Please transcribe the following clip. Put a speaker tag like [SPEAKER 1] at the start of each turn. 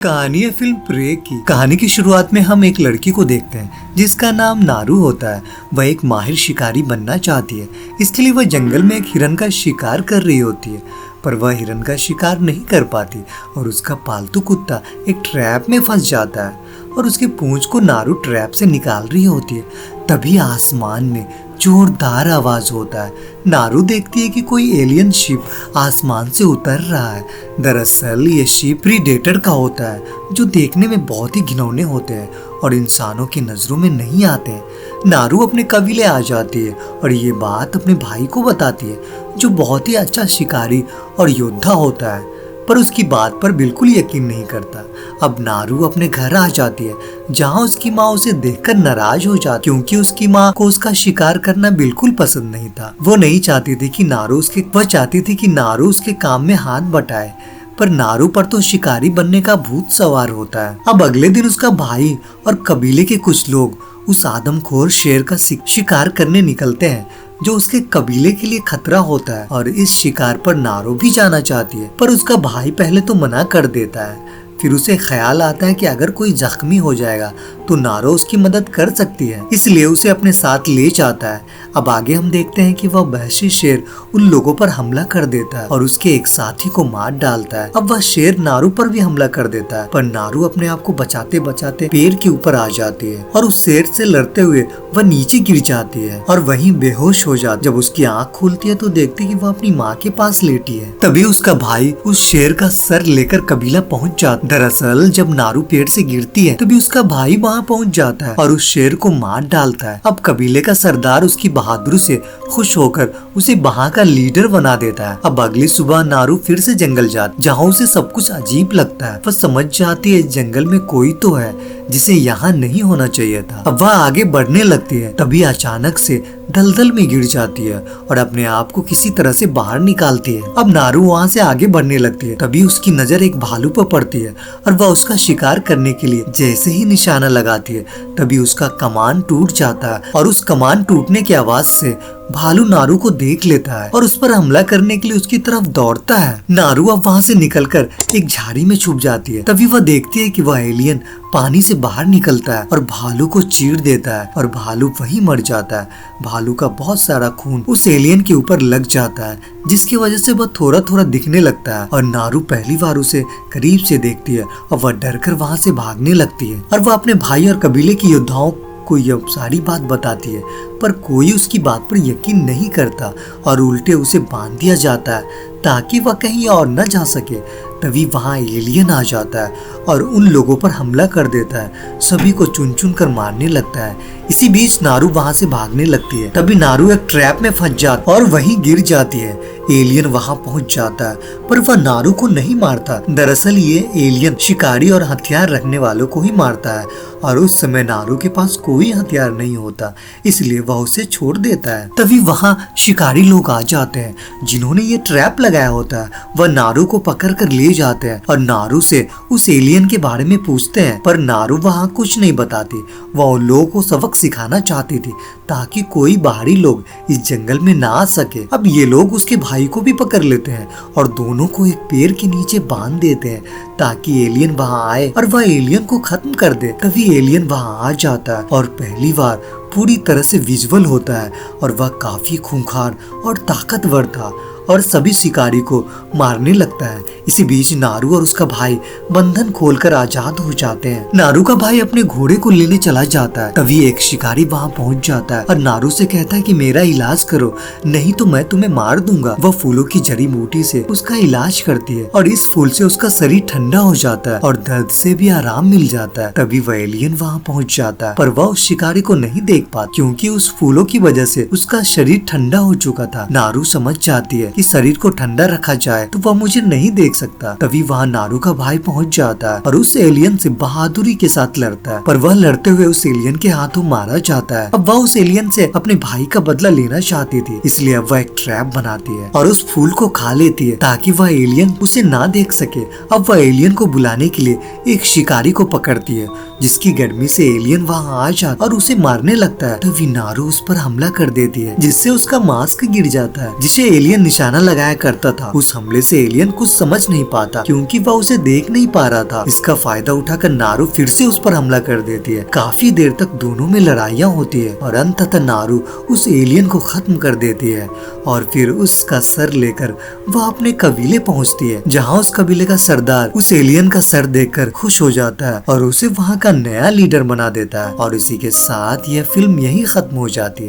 [SPEAKER 1] कहानी है film pray की। कहानी की शुरुआत में हम एक लड़की को देखते हैं जिसका नाम नारू होता है। वह एक माहिर शिकारी बनना चाहती है, इसके लिए वह जंगल में एक हिरन का शिकार कर रही होती है, पर वह हिरन का शिकार नहीं कर पाती और उसका पालतू कुत्ता एक ट्रैप में फंस जाता है और उसके पूंछ को नारू ट्रैप से निकाल रही होती है। तभी आसमान में जोरदार आवाज होता है। नारू देखती है कि कोई एलियन शिप आसमान से उतर रहा है। दरअसल ये शिप प्रीडेटर का होता है जो देखने में बहुत ही घिनौने होते हैं और इंसानों की नजरों में नहीं आते हैं। नारू अपने कबीले आ जाती है और ये बात अपने भाई को बताती है जो बहुत ही अच्छा शिकारी और योद्धा होता है, पर उसकी बात पर बिल्कुल यकीन नहीं करता। अब नारू अपने घर आ जाती है जहाँ उसकी माँ उसे देखकर नाराज हो जाती, क्योंकि उसकी माँ को उसका शिकार करना बिल्कुल पसंद नहीं था। वो चाहती थी कि नारू उसके काम में हाथ बटाए, पर नारू पर तो शिकारी बनने का भूत सवार होता है। अब अगले दिन उसका भाई और कबीले के कुछ लोग उस आदमखोर शेर का शिकार करने निकलते हैं जो उसके कबीले के लिए खतरा होता है, और इस शिकार पर नारू भी जाना चाहती है, पर उसका भाई पहले तो मना कर देता है। फिर उसे ख्याल आता है कि अगर कोई जख्मी हो जाएगा तो नारू उसकी मदद कर सकती है, इसलिए उसे अपने साथ ले जाता है। अब आगे हम देखते हैं कि वह वहशी शेर उन लोगों पर हमला कर देता है और उसके एक साथी को मार डालता है। अब वह शेर नारू पर भी हमला कर देता है, पर नारू अपने आप को बचाते बचाते पेड़ के ऊपर आ जाती है और उस शेर से लड़ते हुए वह नीचे गिर जाती है और वहीं बेहोश हो जाती है। जब उसकी आँख खुलती है तो देखती है कि वह अपनी माँ के पास लेटी है। तभी उसका भाई उस शेर का सर लेकर कबीला पहुँच जाता है। दरअसल जब नारू पेड़ से गिरती है तभी उसका भाई वहाँ पहुँच जाता है और उस शेर को मार डालता है। अब कबीले का सरदार उसकी बहादुरी से खुश होकर उसे वहाँ का लीडर बना देता है। अब अगली सुबह नारू फिर से जंगल जाती, जहाँ उसे सब कुछ अजीब लगता है। वह समझ जाती है जंगल में कोई तो है जिसे यहाँ नहीं होना चाहिए था। अब वह आगे बढ़ने लगती है, तभी अचानक से दलदल में गिर जाती है और अपने आप को किसी तरह से बाहर निकालती है। अब नारू वहाँ से आगे बढ़ने लगती है, तभी उसकी नजर एक भालू पर पड़ती है और वह उसका शिकार करने के लिए जैसे ही निशाना लगाती है तभी उसका कमान टूट जाता है और उस कमान टूटने की आवाज से भालू नारू को देख लेता है और उस पर हमला करने के लिए उसकी तरफ दौड़ता है। नारू अब वहाँ से निकलकर एक झाड़ी में छुप जाती है। तभी वह देखती है कि वह एलियन पानी से बाहर निकलता है और भालू को चीर देता है और भालू वहीं मर जाता है। भालू का बहुत सारा खून उस एलियन के ऊपर लग जाता है, जिसकी वजह से वह थोड़ा थोड़ा दिखने लगता है और नारू पहली बार उसे करीब से देखती है और वह डरकर वहाँ से भागने लगती है और वह अपने भाई और कबीले के योद्धाओं को यह सारी बात बताती है, पर कोई उसकी बात पर यकीन नहीं करता और उल्टे उसे बांध दिया जाता है ताकि वह कहीं और न जा सके। तभी वहाँ एलियन आ जाता है और उन लोगों पर हमला कर देता है, सभी को चुन चुन कर मारने लगता है। इसी बीच नारू वहाँ से भागने लगती है, तभी नारू एक ट्रैप में फंस जाती और वहीं गिर जाती है। एलियन वहाँ पहुँच जाता है, पर वह नारू को नहीं मारता। दरअसल ये एलियन शिकारी और हथियार रखने वालों को ही मारता है और उस समय नारू के पास कोई हथियार नहीं होता, इसलिए वह उसे छोड़ देता है। तभी वहाँ शिकारी लोग आ जाते हैं जिन्होंने ये ट्रैप लगाया होता है। वह नारू को पकड़ कर ले जाते हैं और नारू से उस एलियन के बारे में पूछते हैं, पर नारू वहाँ कुछ नहीं बताती। वह उन लोगों को सबक सिखाना चाहती थी ताकि कोई बाहरी लोग इस जंगल में ना आ सके। अब ये लोग उसके भाई को भी पकड़ लेते हैं और दोनों को एक पेड़ के नीचे बांध देते हैं ताकि एलियन वहाँ आए और वह एलियन को खत्म कर दे। तभी एलियन वहाँ आ जाता है और पहली बार पूरी तरह से विजुअल होता है और वह काफी खूंखार और ताकतवर था और सभी शिकारी को मारने लगता है। इसी बीच नारू और उसका भाई बंधन खोलकर आजाद हो जाते हैं। नारू का भाई अपने घोड़े को लेने चला जाता है, तभी एक शिकारी वहाँ पहुँच जाता है और नारू से कहता है कि मेरा इलाज करो, नहीं तो मैं तुम्हें मार दूंगा। वह फूलों की जड़ी बूटी से उसका इलाज करती है और इस फूल से उसका शरीर ठंडा हो जाता है और दर्द से भी आराम मिल जाता है। तभी वह एलियन वहाँ पहुँच जाता है, पर वह उस शिकारी को नहीं देख पाता क्योंकि उस फूलों की वजह से उसका शरीर ठंडा हो चुका था। नारू समझ जाती है कि शरीर को ठंडा रखा जाए तो वह मुझे नहीं देख सकता। तभी वहाँ नारू का भाई पहुँच जाता है और उस एलियन से बहादुरी के साथ लड़ता है, पर वह लड़ते हुए उस एलियन के हाथों मारा जाता है। अब वह उस एलियन से अपने भाई का बदला लेना चाहती थी, इसलिए अब वह एक ट्रैप बनाती है और उस फूल को खा लेती है ताकि वह एलियन उसे ना देख सके। अब वह एलियन को बुलाने के लिए एक शिकारी को पकड़ती है, जिसकी गर्मी से एलियन वहाँ आ जाता और उसे मारने लगता है। तभी नारू उस पर हमला कर देती है, जिससे उसका मास्क गिर जाता है, जिसे एलियन निशाना निशाना लगाया करता था। उस हमले से एलियन कुछ समझ नहीं पाता क्योंकि वह उसे देख नहीं पा रहा था। इसका फायदा उठाकर नारू फिर से उस पर हमला कर देती है। काफी देर तक दोनों में लड़ाइयाँ होती है और अंततः नारू उस एलियन को खत्म कर देती है और फिर उसका सर लेकर वह अपने कबीले पहुंचती है, जहां उस कबीले का सरदार उस एलियन का सर देखकर खुश हो जाता है और उसे वहां का नया लीडर बना देता है। और इसी के साथ यह फिल्म यहीं खत्म हो जाती है।